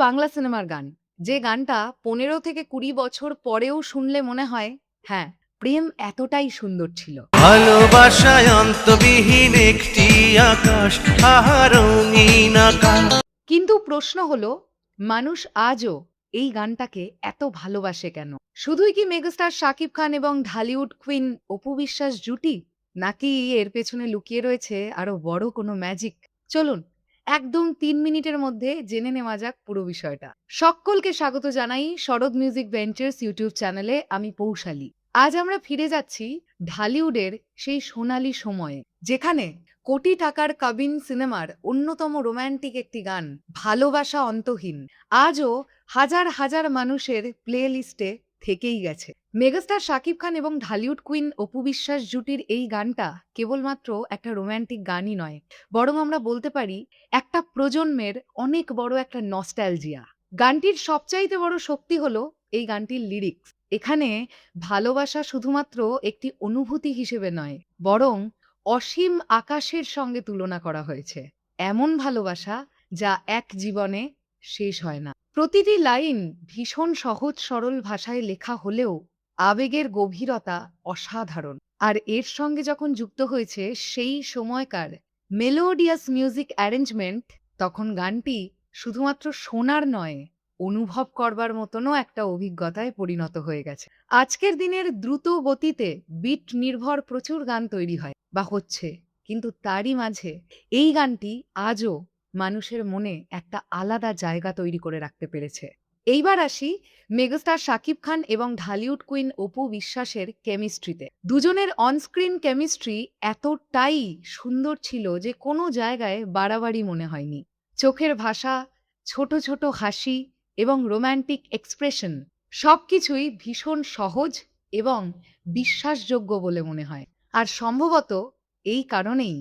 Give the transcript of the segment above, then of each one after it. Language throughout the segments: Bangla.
বাংলা সিনেমার গান, যে গানটা ১৫ থেকে ২০ বছর পরেও শুনলে মনে হয়, হ্যাঁ, প্রেম এতটাই সুন্দর ছিল। ভালোবাসায় অন্তবিহীন একটি আকাশ, আহা রঙিন আকাশ। কিন্তু প্রশ্ন হলো, মানুষ আজও এই গানটাকে এত ভালোবাসে কেন? শুধুই কি মেগাস্টার শাকিব খান এবং ঢালিউড কুইন অপু বিশ্বাস জুটি? নাকি এর পেছনে লুকিয়ে রয়েছে আরো বড় কোনো ম্যাজিক? চলুন একদম ৩ মিনিটের মধ্যে জেনে নেওয়া যাক পুরো বিষয়টা। সকলকে স্বাগত জানাই শরৎ মিউজিক ভেঞ্চার্স ইউটিউব চ্যানেলে। আমি পৌশালী। আজ আমরা ফিরে যাচ্ছি ঢালিউডের সেই সোনালী সময়ে, যেখানে কোটি টাকার কাবিন সিনেমার অন্যতম রোম্যান্টিক একটি গান ভালোবাসা অন্তহীন আজও হাজার হাজার মানুষের প্লে লিস্টে থেকেই গেছে। মেগাস্টার শাকিব খান এবং ঢালিউড কুইন অপু বিশ্বাস জুটির এই গানটা কেবলমাত্র একটা রোম্যান্টিক গানই নয়, বরং আমরা বলতে পারি একটা প্রজন্মের অনেক বড় একটা নস্টালজিয়া। গানটির সবচাইতে বড় শক্তি হলো এই গানটির লিরিক্স। এখানে ভালোবাসা শুধুমাত্র একটি অনুভূতি হিসেবে নয়, বরং অসীম আকাশের সঙ্গে তুলনা করা হয়েছে। এমন ভালোবাসা যা এক জীবনে শেষ হয় না। প্রতিটি লাইন ভীষণ সহজ সরল ভাষায় লেখা হলেও আবেগের গভীরতা অসাধারণ। আর এর সঙ্গে যখন যুক্ত হয়েছে সেই সময়কার মেলোডিয়াস মিউজিক অ্যারেঞ্জমেন্ট, তখন গানটি শুধুমাত্র শোনার নয়, অনুভব করবার মতনও একটা অভিজ্ঞতায় পরিণত হয়ে গেছে। আজকের দিনের দ্রুত গতিতে বিট নির্ভর প্রচুর গান তৈরি হয় বা হচ্ছে, কিন্তু তারই মাঝে এই গানটি আজও মানুষের মনে একটা আলাদা জায়গা তৈরি করে রাখতে পেরেছে। এইবার আসি মেগাস্টার শাকিব খান এবং ঢালিউড কুইন অপু বিশ্বাসের কেমিস্ট্রিতে। দুজনের অনস্ক্রিন কেমিস্ট্রি এতটাই সুন্দর ছিল যে কোনো জায়গায় বাড়াবাড়ি মনে হয়নি। চোখের ভাষা, ছোট ছোট হাসি এবং রোম্যান্টিক এক্সপ্রেশন সবকিছুই ভীষণ সহজ এবং বিশ্বাসযোগ্য বলে মনে হয়। আর সম্ভবত এই কারণেই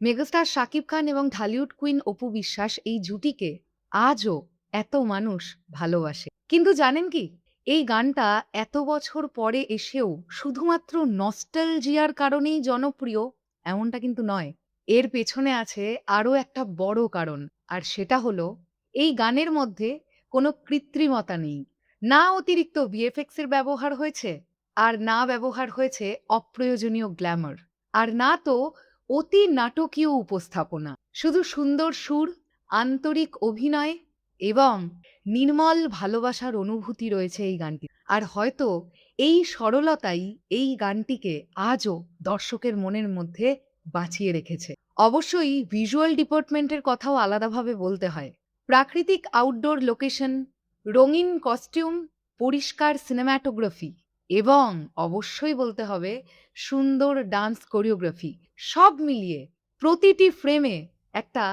মেগাস্টার শাকিব খান এবং ঢালিউড কুইন অপু বিশ্বাস এই জুটিকে আজও এত মানুষ ভালোবাসে। কিন্তু জানেন কি, এই গানটা এত বছর পরে এসেও শুধুমাত্র নস্টালজিয়ার কারণেই জনপ্রিয় এমনটা কিন্তু নয়। এর পেছনে আছে আরও একটা বড় কারণ, আর সেটা হলো এই গানের মধ্যে কোনো কৃত্রিমতা নেই। না অতিরিক্ত ভিএফএক্স এর ব্যবহার হয়েছে, আর না ব্যবহার হয়েছে অপ্রয়োজনীয় গ্ল্যামার, আর না তো অতি নাটকীয় উপস্থাপনা। শুধু সুন্দর সুর, আন্তরিক অভিনয় এবং নির্মল ভালোবাসার অনুভূতি রয়েছে এই গানটি। আর হয়তো এই সরলতাই এই গানটিকে আজও দর্শকের মনের মধ্যে বাঁচিয়ে রেখেছে। অবশ্যই ভিজুয়াল ডিপার্টমেন্টের কথাও আলাদাভাবে বলতে হয়। প্রাকৃতিক আউটডোর লোকেশন, রঙিন কস্টিউম, পরিষ্কার সিনেম্যাটোগ্রাফি এবং অবশ্যই বলতে হবে সুন্দর ডান্স কোরিওগ্রাফি, সব মিলিয়ে প্রতিটি ফ্রেমে একটা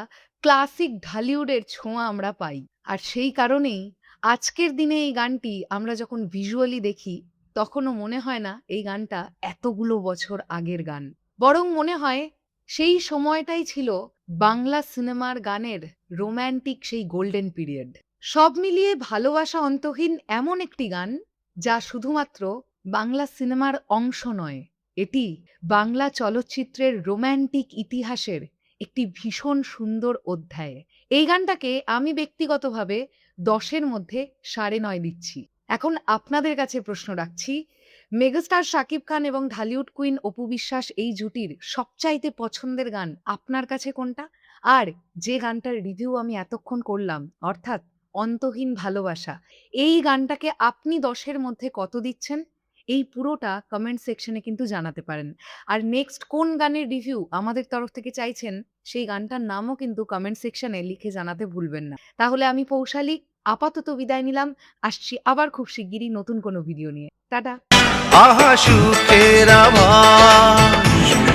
ক্লাসিক ঢালিউডের ছোঁয়া আমরা পাই। আর সেই কারণেই আজকের দিনে এই গানটি আমরা যখন ভিজুয়ালি দেখি, তখনও মনে হয় না এই গানটা এতগুলো বছর আগের গান, বরং মনে হয় সেই সময়টাই ছিল বাংলা সিনেমার গানের রোম্যান্টিক সেই গোল্ডেন পিরিয়ড। সব মিলিয়ে ভালোবাসা অন্তহীন এমন একটি গান যা শুধুমাত্র বাংলা সিনেমার অংশ নয়, এটি বাংলা চলচ্চিত্রের রোম্যান্টিক ইতিহাসের একটি ভীষণ সুন্দর অধ্যায়। এই গানটাকে আমি ব্যক্তিগতভাবে ১০-এর মধ্যে ৯.৫ দিচ্ছি। এখন আপনাদের কাছে প্রশ্ন রাখছি, মেগাস্টার শাকিব খান এবং ঢালিউড কুইন অপু বিশ্বাস এই জুটির সবচাইতে পছন্দের গান আপনার কাছে কোনটা? আর যে গানটার রিভিউ আমি এতক্ষণ করলাম, অর্থাৎ অন্তহীন ভালোবাসা, এই গানটাকে আপনি ১০-এর মধ্যে কত দিচ্ছেন? এই পুরোটা কমেন্ট সেকশনে কিন্তু জানাতে পারেন। আর নেক্সট কোন গানের রিভিউ আমাদের তরফ থেকে চাইছেন, সেই গানটার নামও কিন্তু কমেন্ট সেকশনে লিখে জানাতে ভুলবেন না। তাহলে আমি পৌশালী আপাতত বিদায় নিলাম। আসছি আবার খুব শিগগিরই নতুন কোনো ভিডিও নিয়ে। টাটা। আহা সুখের আভাস।